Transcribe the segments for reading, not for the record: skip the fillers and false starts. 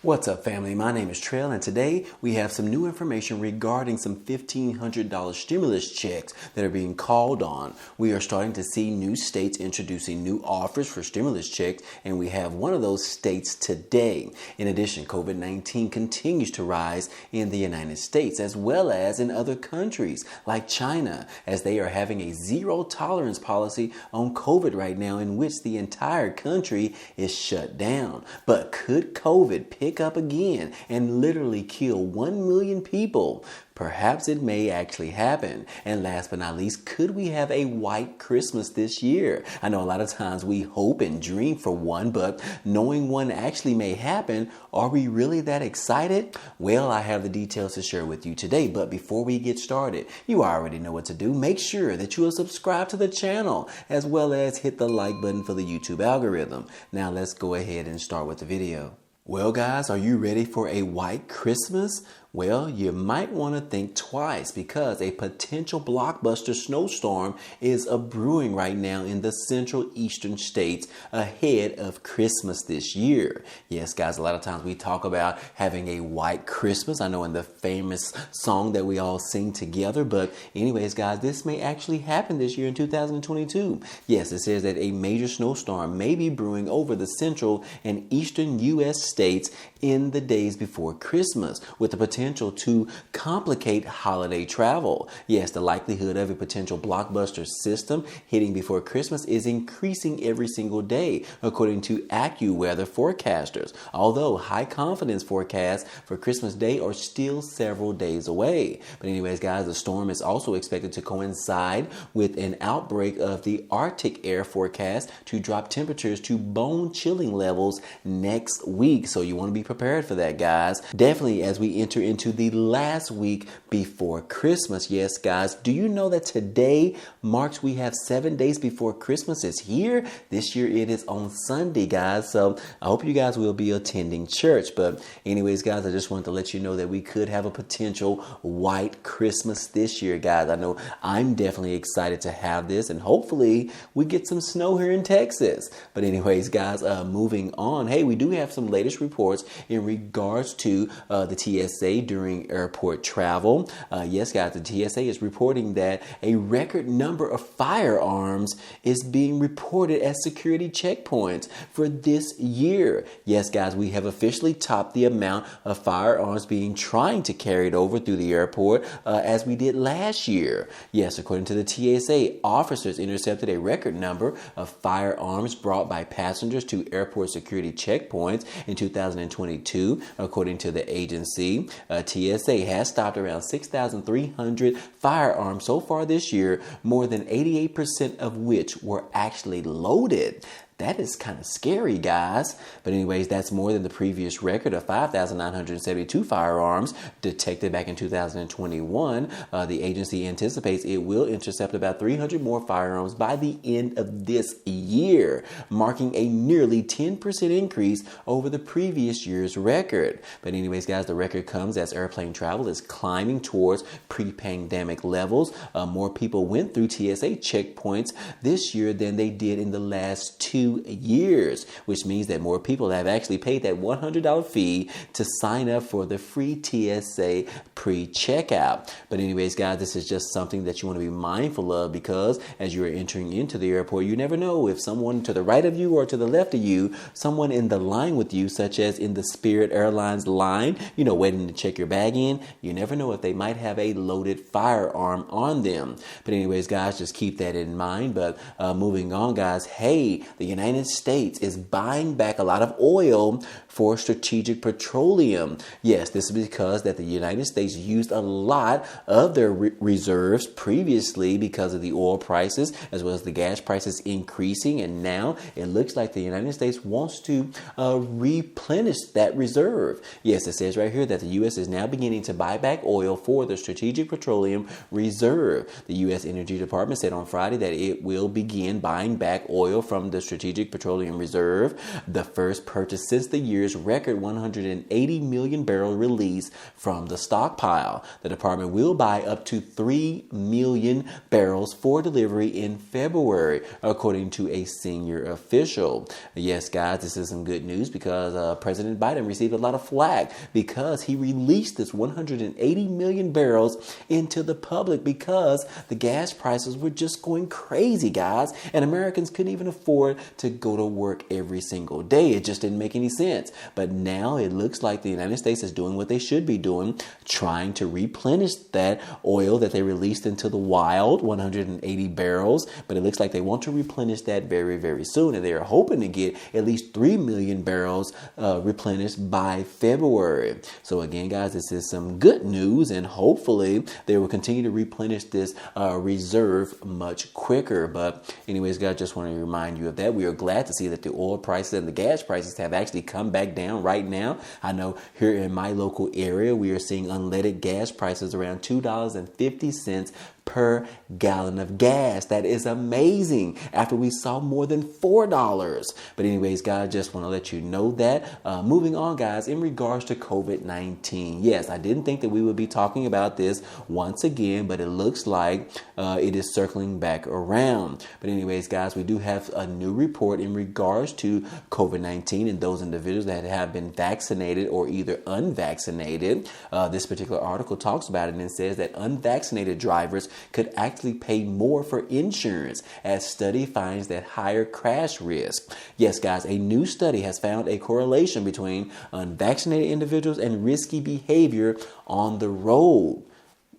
What's up, family? My name is Trail, and today we have some new information regarding some $1,500 stimulus checks that are being called on. We are starting to see new states introducing new offers for stimulus checks, and we have one of those states today. In addition, COVID-19 continues to rise in the United States as well as in other countries like China, as they are having a zero tolerance policy on COVID right now, in which the entire country is shut down. But could COVID pick up again and literally kill 1 million people? Perhaps it may actually happen. And last but not least, could we have a white Christmas this year? I know a lot of times we hope and dream for one, but knowing one actually may happen, are we really that excited? Well, I have the details to share with you today, but before we get started, you already know what to do. Make sure that you will subscribe to the channel as well as hit the like button for the YouTube algorithm. Now let's go ahead and start with the video. Well, guys, are you ready for a white Christmas? Well, you might want to think twice, because a potential blockbuster snowstorm is brewing right now in the central eastern states ahead of Christmas this year. Yes, guys, a lot of times we talk about having a white Christmas. I know in the famous song that we all sing together. But anyways, guys, this may actually happen this year in 2022. Yes, it says that a major snowstorm may be brewing over the central and eastern U.S. states in the days before Christmas, with the potential to complicate holiday travel. Yes, the likelihood of a potential blockbuster system hitting before Christmas is increasing every single day, according to AccuWeather forecasters, although high confidence forecasts for Christmas Day are still several days away. But anyways, guys, the storm is also expected to coincide with an outbreak of the Arctic air forecast to drop temperatures to bone-chilling levels next week. So you want to be prepared for that, guys. Definitely as we enter into the last week before Christmas. Yes, guys, do you know that today marks we have 7 days before Christmas is here? This year it is on Sunday, guys. So I hope you guys will be attending church. But anyways, guys, I just wanted to let you know that we could have a potential white Christmas this year, guys. I know I'm definitely excited to have this, and hopefully we get some snow here in Texas. But anyways, guys, moving on. Hey, we do have some latest reports in regards to the TSA during airport travel. Yes, guys, the TSA is reporting that a record number of firearms is being reported at security checkpoints for this year. Yes, guys, we have officially topped the amount of firearms being trying to carried over through the airport as we did last year. Yes, according to the TSA, officers intercepted a record number of firearms brought by passengers to airport security checkpoints in 2022, according to the agency. TSA has stopped around 6,300 firearms so far this year, more than 88% of which were actually loaded. That is kind of scary, guys. But anyways, that's more than the previous record of 5,972 firearms detected back in 2021. The agency anticipates it will intercept about 300 more firearms by the end of this year, marking a nearly 10% increase over the previous year's record. But anyways, guys, the record comes as airplane travel is climbing towards pre-pandemic levels. More people went through TSA checkpoints this year than they did in the last 2 years, which means that more people have actually paid that $100 fee to sign up for the free TSA pre-checkout. But anyways, guys, this is just something that you want to be mindful of, because as you're entering into the airport, you never know if someone to the right of you or to the left of you, someone in the line with you, such as in the Spirit Airlines line, waiting to check your bag in, you never know if they might have a loaded firearm on them. But anyways, guys, just keep that in mind. But moving on, guys, hey, the United States is buying back a lot of oil for strategic petroleum. Yes, this is because that the United States used a lot of their reserves previously because of the oil prices as well as the gas prices increasing, and now it looks like the United States wants to replenish that reserve. Yes, it says right here that the U.S. is now beginning to buy back oil for the strategic petroleum reserve. The U.S. Energy Department said on Friday that it will begin buying back oil from the strategic Strategic Petroleum Reserve, the first purchase since the year's record 180 million barrel release from the stockpile. The department will buy up to 3 million barrels for delivery in February, according to a senior official. Yes, guys, this is some good news because President Biden received a lot of flack because he released this 180 million barrels into the public because the gas prices were just going crazy, guys, and Americans couldn't even afford to go to work every single day. It just didn't make any sense. But now it looks like the United States is doing what they should be doing, trying to replenish that oil that they released into the wild, 180 barrels. But it looks like they want to replenish that very, very soon. And they are hoping to get at least 3 million barrels replenished by February. So again, guys, this is some good news, and hopefully they will continue to replenish this reserve much quicker. But anyways, guys, just want to remind you of that. We are glad to see that the oil prices and the gas prices have actually come back down right now. I know here in my local area, we are seeing unleaded gas prices around $2.50 per gallon of gas. That is amazing after we saw more than $4. But anyways, guys, just want to let you know that. Moving on, guys, in regards to COVID-19. Yes, I didn't think that we would be talking about this once again, but it looks like it is circling back around. But anyways, guys, we do have a new report in regards to COVID-19 and those individuals that have been vaccinated or either unvaccinated. This particular article talks about it and says that unvaccinated drivers could actually pay more for insurance as study finds that higher crash risk. Yes, guys, a new study has found a correlation between unvaccinated individuals and risky behavior on the road.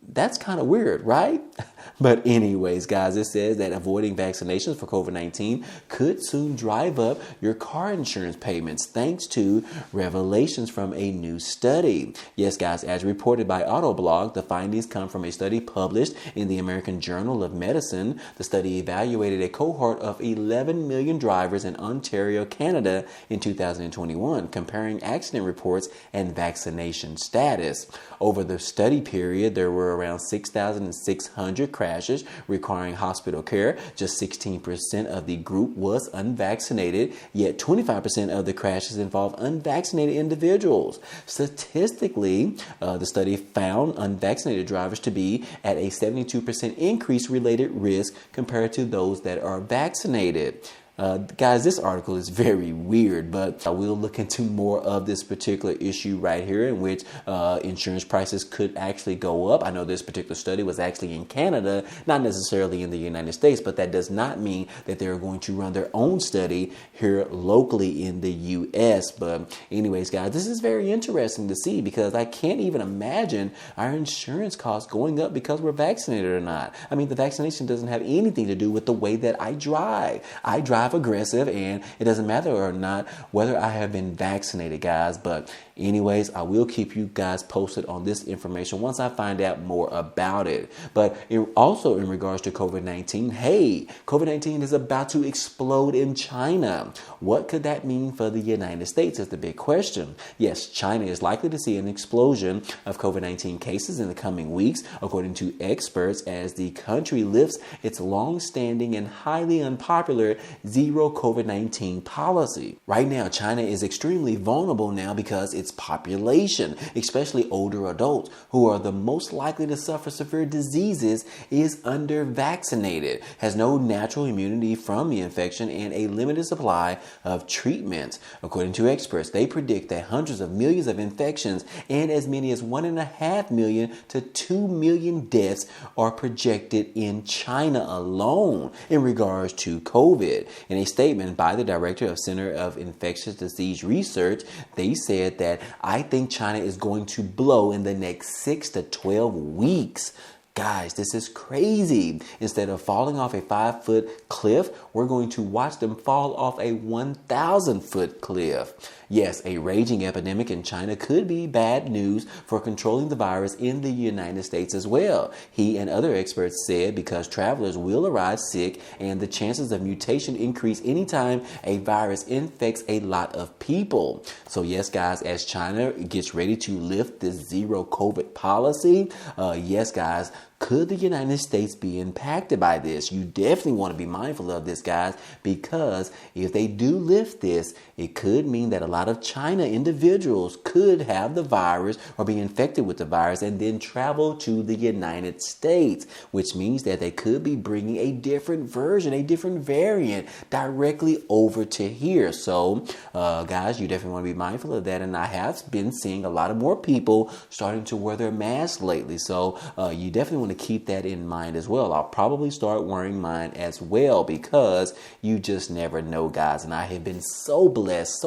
That's kind of weird, right? But anyways, guys, it says that avoiding vaccinations for COVID-19 could soon drive up your car insurance payments thanks to revelations from a new study. Yes, guys, as reported by Autoblog, the findings come from a study published in the American Journal of Medicine. The study evaluated a cohort of 11 million drivers in Ontario, Canada in 2021, comparing accident reports and vaccination status. Over the study period, there were around 6,600 crashes requiring hospital care. Just 16% of the group was unvaccinated, yet 25% of the crashes involved unvaccinated individuals. Statistically, the study found unvaccinated drivers to be at a 72% increase related risk compared to those that are vaccinated. Guys, this article is very weird, but we'll look into more of this particular issue right here in which insurance prices could actually go up. I know this particular study was actually in Canada, not necessarily in the United States, but that does not mean that they're going to run their own study here locally in the U.S. But anyways, guys, this is very interesting to see because I can't even imagine our insurance costs going up because we're vaccinated or not. I mean, the vaccination doesn't have anything to do with the way that I drive. I drive aggressive, and it doesn't matter or not whether I have been vaccinated, guys. But anyways, I will keep you guys posted on this information once I find out more about it. But also in regards to COVID-19, hey, COVID-19 is about to explode in China. What could that mean for the United States is the big question. Yes, China is likely to see an explosion of COVID-19 cases in the coming weeks, according to experts, as the country lifts its long-standing and highly unpopular zero COVID-19 policy. Right now, China is extremely vulnerable now because its population, especially older adults who are the most likely to suffer severe diseases, is under-vaccinated, has no natural immunity from the infection, and a limited supply of treatments. According to experts, they predict that hundreds of millions of infections and as many as 1.5 million to 2 million deaths are projected in China alone in regards to COVID. In a statement by the director of Center of Infectious Disease Research, they said that I think China is going to blow in the next 6 to 12 weeks. Guys, this is crazy. Instead of falling off a 5-foot cliff, we're going to watch them fall off a 1,000-foot cliff. Yes, a raging epidemic in China could be bad news for controlling the virus in the United States as well. He and other experts said because travelers will arrive sick and the chances of mutation increase anytime a virus infects a lot of people. So yes, guys, as China gets ready to lift this zero COVID policy, yes, guys, Could the United States be impacted by this? You definitely want to be mindful of this, guys, because if they do lift this, it could mean that a lot of China individuals could have the virus or be infected with the virus and then travel to the United States, which means that they could be bringing a different version, a different variant directly over to here. So, guys, you definitely want to be mindful of that. And I have been seeing a lot of more people starting to wear their masks lately. So, you definitely want to keep that in mind as well. I'll probably start wearing mine as well because you just never know, guys. And I have been so blessed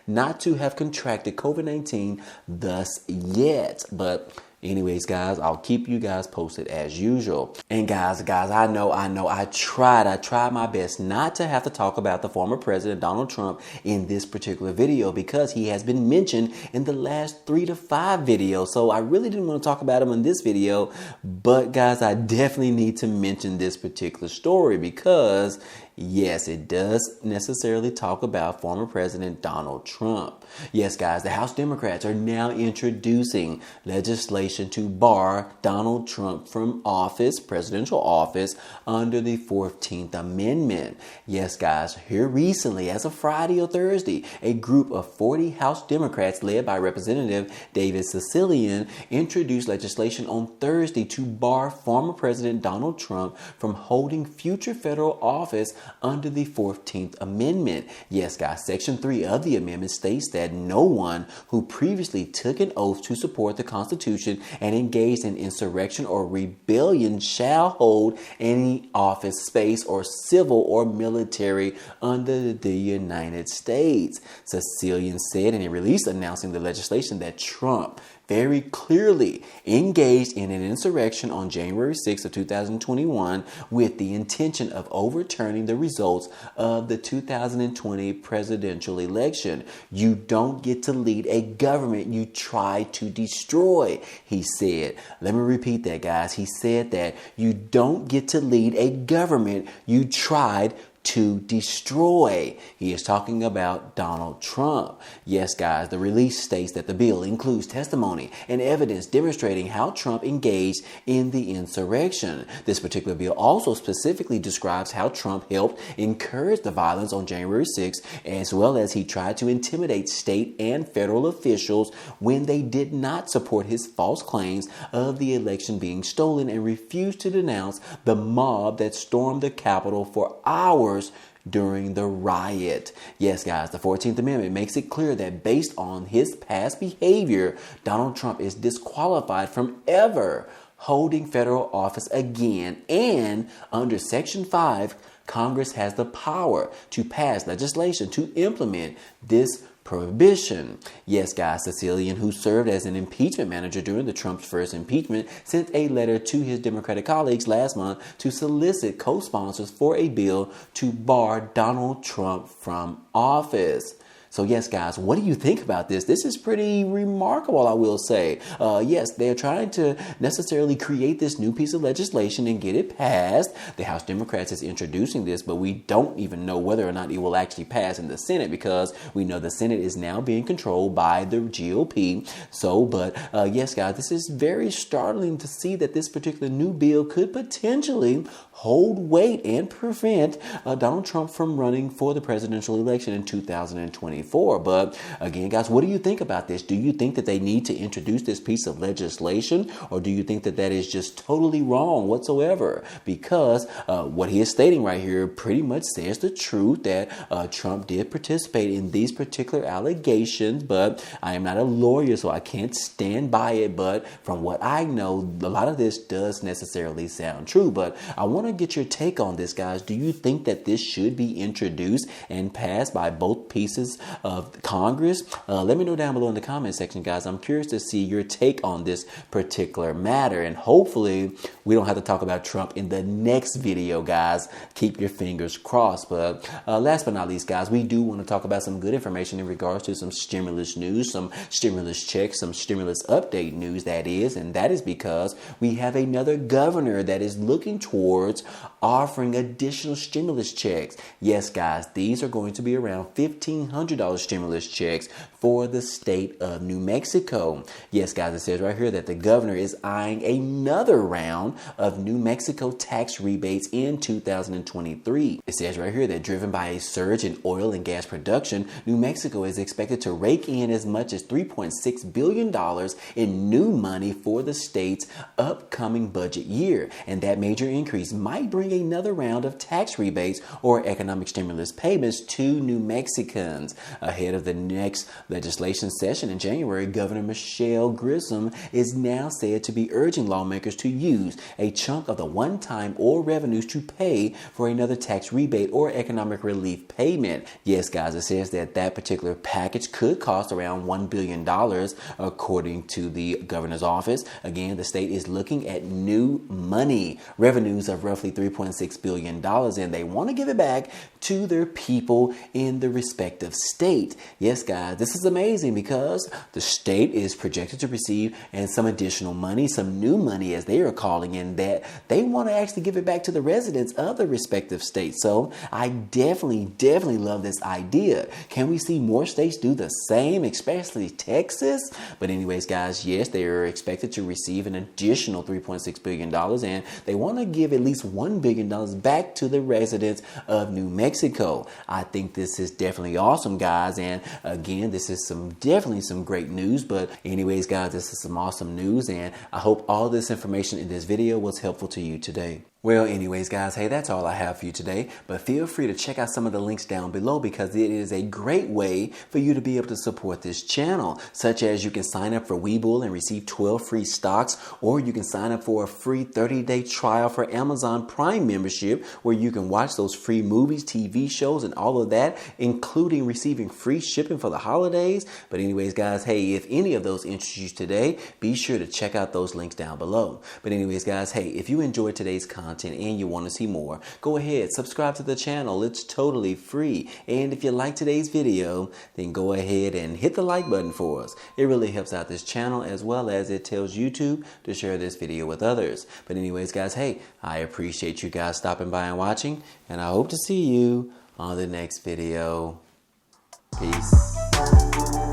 not to have contracted COVID-19 thus yet. But anyways, guys, I'll keep you guys posted as usual. And guys, I know, I tried my best not to have to talk about the former president, Donald Trump, in this particular video because he has been mentioned in the last 3 to 5 videos. So I really didn't want to talk about him in this video. But guys, I definitely need to mention this particular story because yes, it does necessarily talk about former President Donald Trump. Yes, guys, the House Democrats are now introducing legislation to bar Donald Trump from office, presidential office, under the 14th Amendment. Yes, guys, here recently, as of Friday or Thursday, a group of 40 House Democrats led by Representative David Cecilian introduced legislation on Thursday to bar former President Donald Trump from holding future federal office under the 14th Amendment. Yes, guys, Section 3 of the amendment states that no one who previously took an oath to support the Constitution and engaged in insurrection or rebellion shall hold any office, space, or civil or military under the United States. Cecilian said in a release announcing the legislation that Trump very clearly engaged in an insurrection on January 6th of 2021 with the intention of overturning the results of the 2020 presidential election. You don't get to lead a government you try to destroy, he said. Let me repeat that, guys. He said that you don't get to lead a government you tried to destroy. He is talking about Donald Trump. Yes, guys, the release states that the bill includes testimony and evidence demonstrating how Trump engaged in the insurrection. This particular bill also specifically describes how Trump helped encourage the violence on January 6th, as well as he tried to intimidate state and federal officials when they did not support his false claims of the election being stolen and refused to denounce the mob that stormed the Capitol for hours during the riot. Yes, guys, the 14th Amendment makes it clear that based on his past behavior, Donald Trump is disqualified from ever holding federal office again. And under Section 5, Congress has the power to pass legislation to implement this prohibition. Yes, guys, Cecilian, who served as an impeachment manager during the Trump's first impeachment, sent a letter to his Democratic colleagues last month to solicit co-sponsors for a bill to bar Donald Trump from office. So yes, guys, what do you think about this? This is pretty remarkable, I will say. Yes, they're trying to necessarily create this new piece of legislation and get it passed. The House Democrats is introducing this, but we don't even know whether or not it will actually pass in the Senate because we know the Senate is now being controlled by the GOP. So, but yes, guys, this is very startling to see that this particular new bill could potentially hold weight and prevent Donald Trump from running for the presidential election in 2024. But again, guys, what do you think about this? Do you think that they need to introduce this piece of legislation, or do you think that that is just totally wrong whatsoever? Because what he is stating right here pretty much says the truth that Trump did participate in these particular allegations, but I am not a lawyer, so I can't stand by it. But from what I know, a lot of this does necessarily sound true. But I want to get your take on this, guys. Do you think that this should be introduced and passed by both pieces of Congress? Let me know down below in the comment section, guys. I'm curious to see your take on this particular matter, and hopefully we don't have to talk about Trump in the next video, guys. Keep your fingers crossed. But last but not least, guys, we do want to talk about some good information in regards to some stimulus news, some stimulus checks, some stimulus update news, that is, and that is because we have another governor that is looking towards offering additional stimulus checks. Yes, guys, these are going to be around $1,500 $1,500 stimulus checks for the state of New Mexico. Yes, guys, it says right here that the governor is eyeing another round of New Mexico tax rebates in 2023. It says right here that driven by a surge in oil and gas production, New Mexico is expected to rake in as much as $3.6 billion in new money for the state's upcoming budget year. And that major increase might bring another round of tax rebates or economic stimulus payments to New Mexicans. Ahead of the next legislation session in January, Governor Michelle Grissom is now said to be urging lawmakers to use a chunk of the one-time oil revenues to pay for another tax rebate or economic relief payment. Yes, guys, it says that that particular package could cost around $1 billion, according to the governor's office. Again, the state is looking at new money, revenues of roughly $3.6 billion, and they want to give it back to their people in the respective state. Yes, guys, this is amazing because the state is projected to receive some additional money, some new money as they are calling in, that they want to actually give it back to the residents of the respective states. So I definitely love this idea. Can we see more states do the same, especially Texas? But anyways, guys, yes, they are expected to receive an additional $3.6 billion, and they want to give at least $1 billion back to the residents of New Mexico. I think this is definitely awesome, guys. And again, this is definitely some great news. But anyways, guys, this is some awesome news, and I hope all this information in this video was helpful to you today. Well, anyways, guys, hey, that's all I have for you today. But feel free to check out some of the links down below because it is a great way for you to be able to support this channel, such as you can sign up for Webull and receive 12 free stocks, or you can sign up for a free 30-day trial for Amazon Prime membership where you can watch those free movies, TV shows, and all of that, including receiving free shipping for the holidays. But anyways, guys, hey, if any of those interest you today, be sure to check out those links down below. But anyways, guys, hey, if you enjoyed today's content and you want to see more, go ahead, subscribe to the channel. It's totally free. And if you like today's video, then go ahead and hit the like button for us. It really helps out this channel, as well as it tells YouTube to share this video with others. But anyways, guys, hey, I appreciate you guys stopping by and watching, and I hope to see you on the next video. Peace.